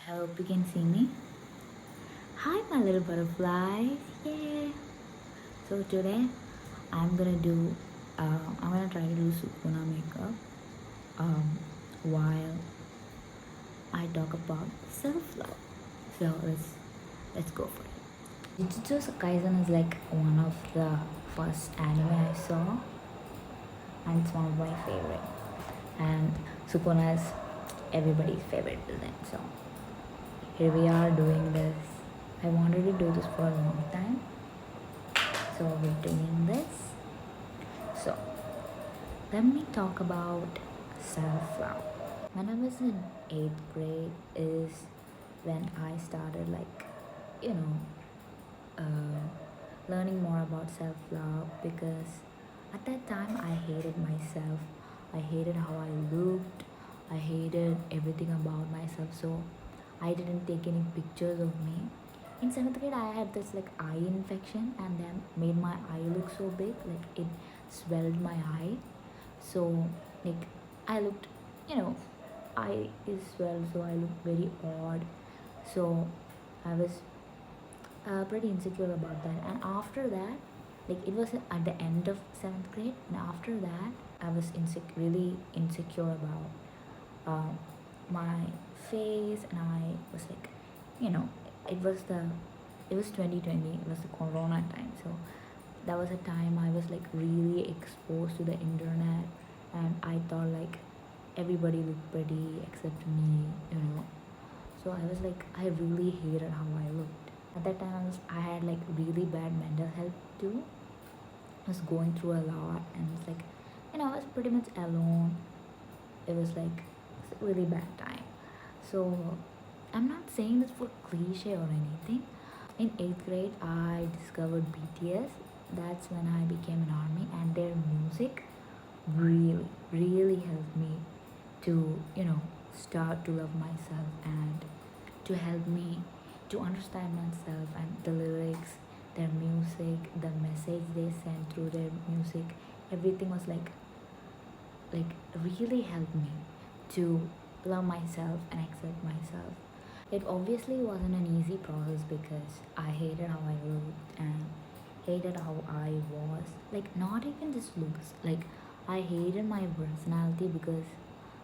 Hope you can see me. Hi, my little butterflies. Yeah. So today I'm gonna do. I'm gonna try to do Sukuna makeup. While I talk about self-love. So let's go for it. Jujutsu Kaisen is like one of the first anime I saw, and it's one of my favorite. And Sukuna is everybody's favorite villain. So here we are doing this. I wanted to do this for a long time, so we're doing this. So let me talk about self-love. When I was in 8th grade is when I started you know uh, learning more about self-love, because at that time I hated myself. I hated how I looked. I hated everything about myself. So I didn't take any pictures of me. In 7th grade, I had this eye infection, and then made my eye look so big, like it swelled my eye. So like I looked, you know, eye is swelled, so I looked very odd. So I was pretty insecure about that. And after that, it was at the end of 7th grade, and after that, I was really insecure about my face, and I was you know, it was the it was 2020, it was the corona time. So that was a time I was really exposed to the internet, and I thought everybody looked pretty except me. So I was I really hated how I looked. At that time I had really bad mental health too. I was going through a lot, and it's I was pretty much alone. It was a really bad time. So I'm not saying this for cliche or anything. In 8th grade, I discovered BTS. That's when I became an army, and their music really, really helped me to, start to love myself, and to help me to understand myself and the lyrics, their music, the message they sent through their music. Everything was like really helped me to love myself and accept myself. It obviously wasn't an easy process, because I hated how I looked and hated how I was. Not even just looks. I hated my personality, because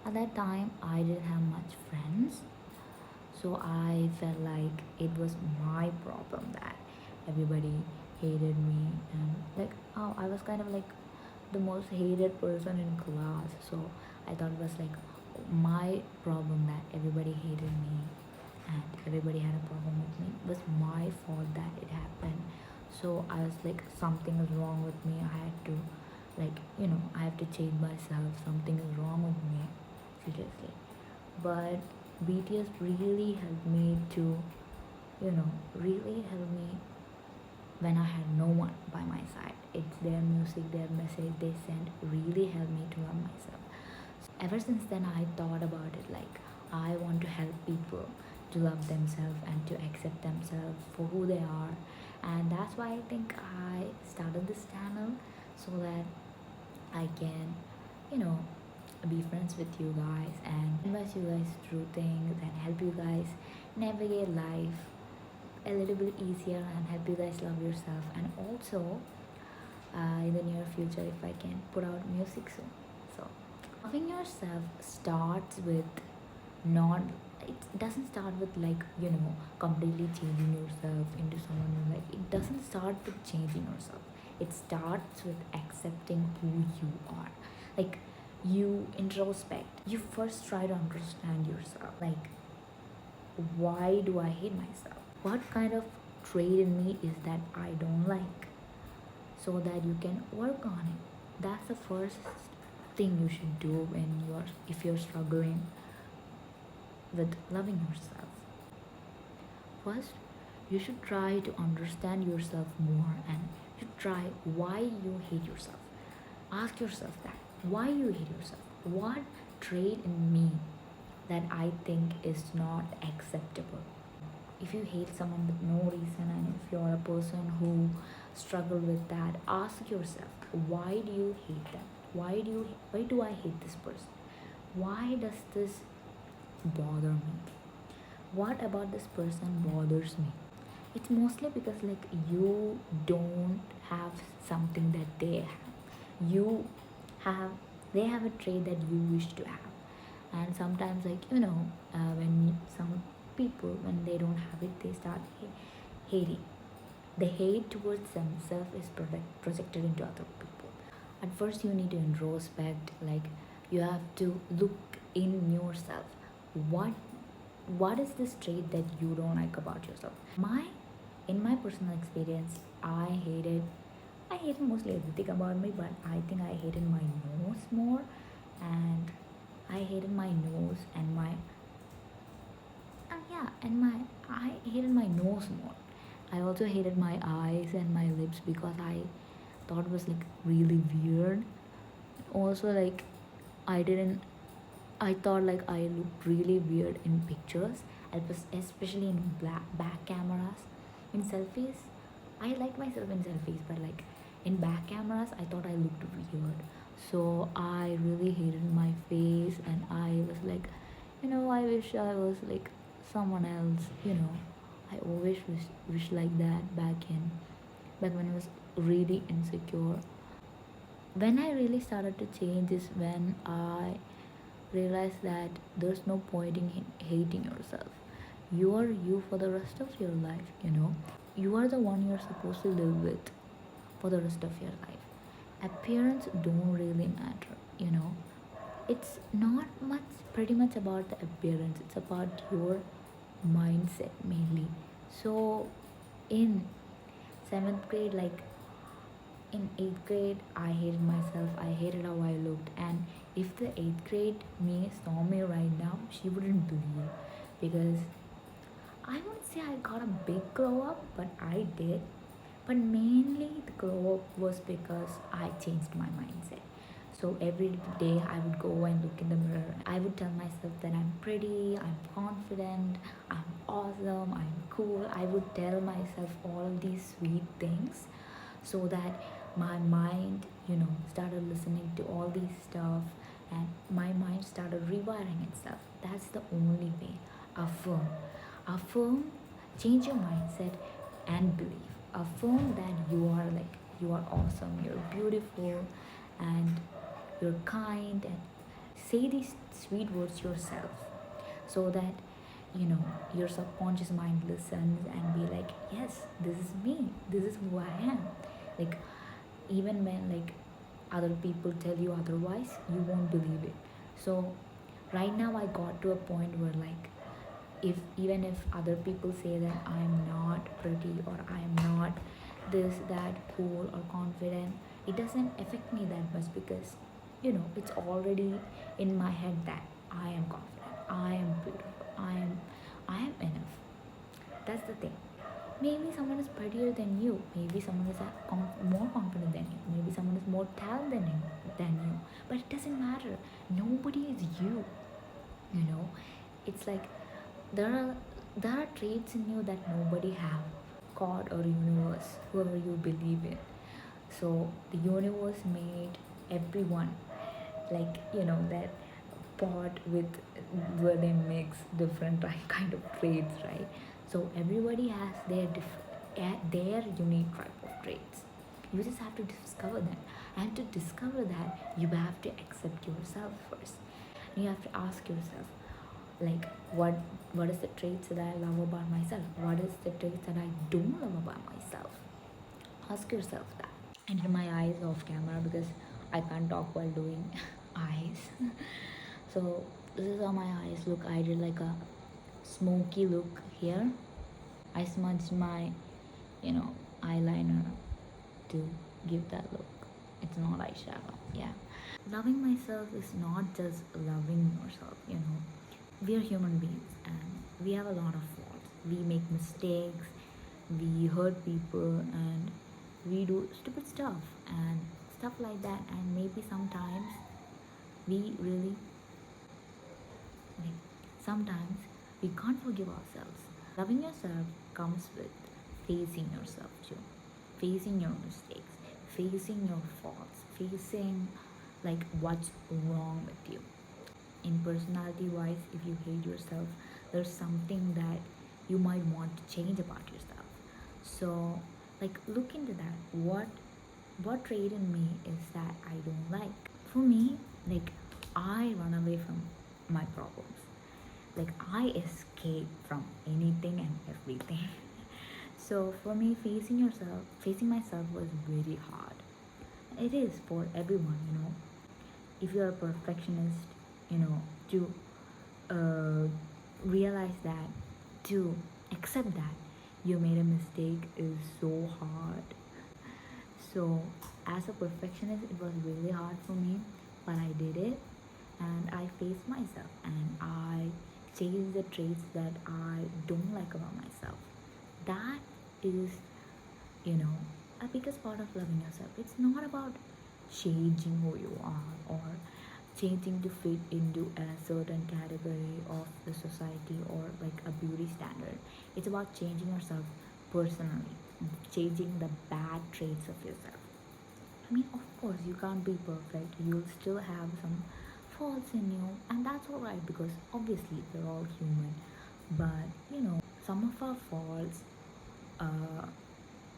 at that time I didn't have much friends. So I felt like it was my problem that everybody hated me, and I was kind of the most hated person in class. So I thought it was my problem that everybody hated me, and everybody had a problem with me. It was my fault that it happened. So I was something is wrong with me. I had to I have to change myself. Something is wrong with me, seriously. But BTS really helped me to, really helped me when I had no one by my side. It's their music, their message they sent really helped me to love myself. Ever since then, I thought about it I want to help people to love themselves and to accept themselves for who they are. And that's why I think I started this channel, so that I can, you know, be friends with you guys and advise you guys through things and help you guys navigate life a little bit easier, and help you guys love yourself. And also, in the near future, if I can put out music soon. So loving yourself starts with not it doesn't start with completely changing yourself into someone new. It doesn't start with changing yourself. It starts with accepting who you are. You introspect, you first try to understand yourself. Why do I hate myself? What kind of trait in me is that I don't like, so that you can work on it. That's the first thing you should do when if you're struggling with loving yourself. First, you should try to understand yourself more, and you try why you hate yourself. Ask yourself that. Why you hate yourself? What trait in me that I think is not acceptable? If you hate someone with no reason, and if you're a person who struggle with that, ask yourself, why do you hate them? Why do I hate this person? Why does this bother me? what about this person bothers me? It's mostly because like you don't have something that they have. You have they have a trait that you wish to have. And sometimes like when some people, when they don't have it, they start hating. The hate towards themselves is projected into other people. At first you need to introspect, like you have to look in yourself. What is this trait that you don't like about yourself? In my personal experience, I hated mostly everything about me, but I think I hated my nose more. And I hated my nose and my yeah, and my I hated my nose more. I also hated my eyes and my lips because I thought it was like really weird. Also, like I didn't I thought like I looked really weird in pictures, especially in black back cameras. In selfies, I like myself in selfies, but like in back cameras, I thought I looked weird. So I really hated my face, and I was like, I wish I was like someone else. I always wish like that back when I was really insecure. When I really started to change is when I realize that there's no point in hating yourself. You are you for the rest of your life. You are the one you're supposed to live with for the rest of your life. Appearance don't really matter. It's not much pretty much about the appearance, it's about your mindset mainly. So in 7th grade, like in 8th grade, I hated myself. I hated how I looked. And if the 8th grade me saw me right now, she wouldn't believe. Because I wouldn't say I got a big glow up, but I did. But mainly the glow up was because I changed my mindset. So every day I would go and look in the mirror. I would tell myself that I'm pretty, I'm confident, I'm awesome, I'm cool. I would tell myself all of these sweet things so that my mind, started listening to all these stuff, and my mind started rewiring itself. That's the only way. Affirm. Affirm, change your mindset and believe. Affirm that you are awesome, you're beautiful, and you're kind, and say these sweet words yourself so that your subconscious mind listens and be like, yes, this is me, this is who I am. Like even when like other people tell you otherwise, you won't believe it. So right now I got to a point where like if even if other people say that I'm not pretty or I'm not this that cool or confident, it doesn't affect me that much because it's already in my head that I am confident, I am beautiful, I am enough. That's the thing. Maybe someone is prettier than you, maybe someone is more confident than you, maybe someone is more talented than you, but it doesn't matter. Nobody is you. you know it's like there are there are traits in you that nobody have. God or universe, whoever you believe in. So the universe made everyone, like that pot with where they mix different kind of traits, right? So everybody has their unique type of traits. You just have to discover them, and to discover that you have to accept yourself first. You have to ask yourself, like what is the traits that I love about myself, what is the traits that I don't love about myself. Ask yourself that. I did my eyes off camera because I can't talk while doing eyes. So this is how my eyes look. I did like a smoky look here. I smudged my eyeliner to give that look. It's not eyeshadow. Yeah. Loving myself is not just loving yourself. We are human beings and we have a lot of faults. We make mistakes, we hurt people, and we do stupid stuff and stuff like that. And maybe sometimes we really, like, sometimes we can't forgive ourselves. Loving yourself comes with facing yourself too, facing your mistakes, facing your faults, facing like what's wrong with you. In personality wise, if you hate yourself, there's something that you might want to change about yourself. So like look into that. What trait in me is that I don't like? For me, like I run away from my problems. Like I escape from anything and everything. So for me, facing myself was very hard. It is for everyone, if you're a perfectionist, to uh, realize that, to accept that you made a mistake is so hard. So as a perfectionist, it was really hard for me, but I did it, and I faced myself, and I changed the traits that I don't like about myself. That is, you know, a biggest part of loving yourself. It's not about changing who you are or changing to fit into a certain category of the society or like a beauty standard. It's about changing yourself personally, changing the bad traits of yourself. I mean, of course, you can't be perfect. You'll still have some faults in you, and that's alright because obviously we're all human. But some of our faults uh,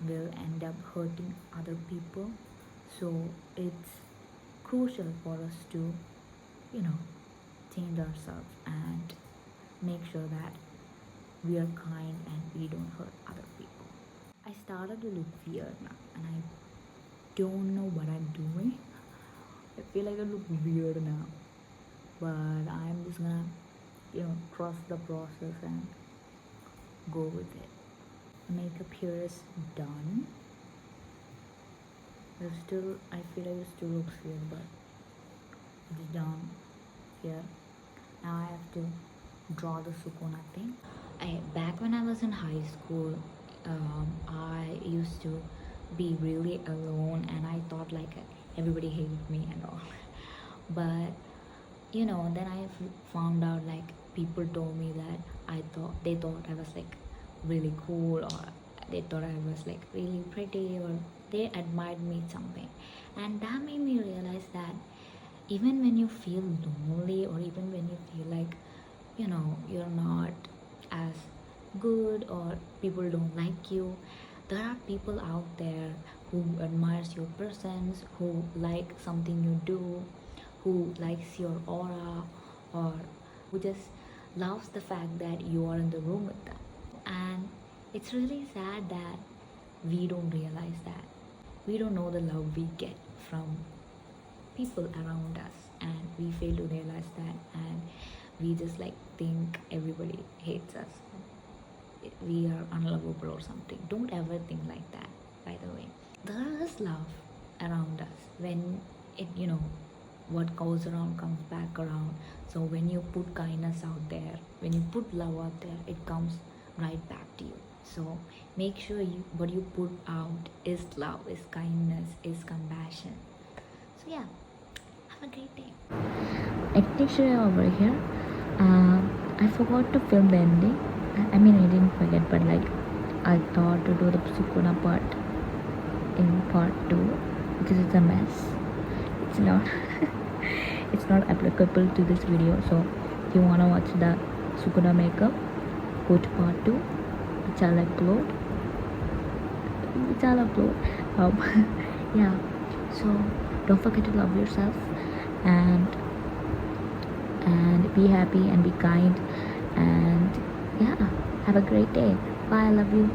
will end up hurting other people. So it's crucial for us to, you know, change ourselves and make sure that we are kind and we don't hurt other people. I started to look weird now, and I don't know what I'm doing. I feel like I look weird now, but I'm just gonna, trust the process and go with it. Makeup here is done. There's still, I feel like it still looks weird, but it's done here. Now I have to draw the sukuna thing. Back when I was in high school, I used to be really alone, and I thought like everybody hated me and all. But then I found out like people told me that they thought I was like really cool, or they thought I was like really pretty, or they admired me something, and that made me realize that even when you feel lonely, or even when you feel like you're not as good, or people don't like you, there are people out there who admires your presence, who like something you do, who likes your aura, or who just loves the fact that you are in the room with them. And it's really sad that we don't realize that. We don't know the love we get from people around us, and we fail to realize that, and we just like think everybody hates us, we are unlovable or something. Don't ever think like that, by the way. There is love around us. When it what goes around comes back around. So when you put kindness out there, when you put love out there, it comes right back to you. So make sure what you put out is love, is kindness, is compassion. So yeah, have a great day. Actually, over here, I forgot to film the ending. I mean, I didn't forget, but like I thought to do the Sukuna part in part 2 because it's a mess. It's not it's not applicable to this video. So if you wanna watch the Sukuna makeup, go to part 2, which I'll upload. Yeah. So don't forget to love yourself, and be happy and be kind, and yeah, have a great day. Bye, I love you.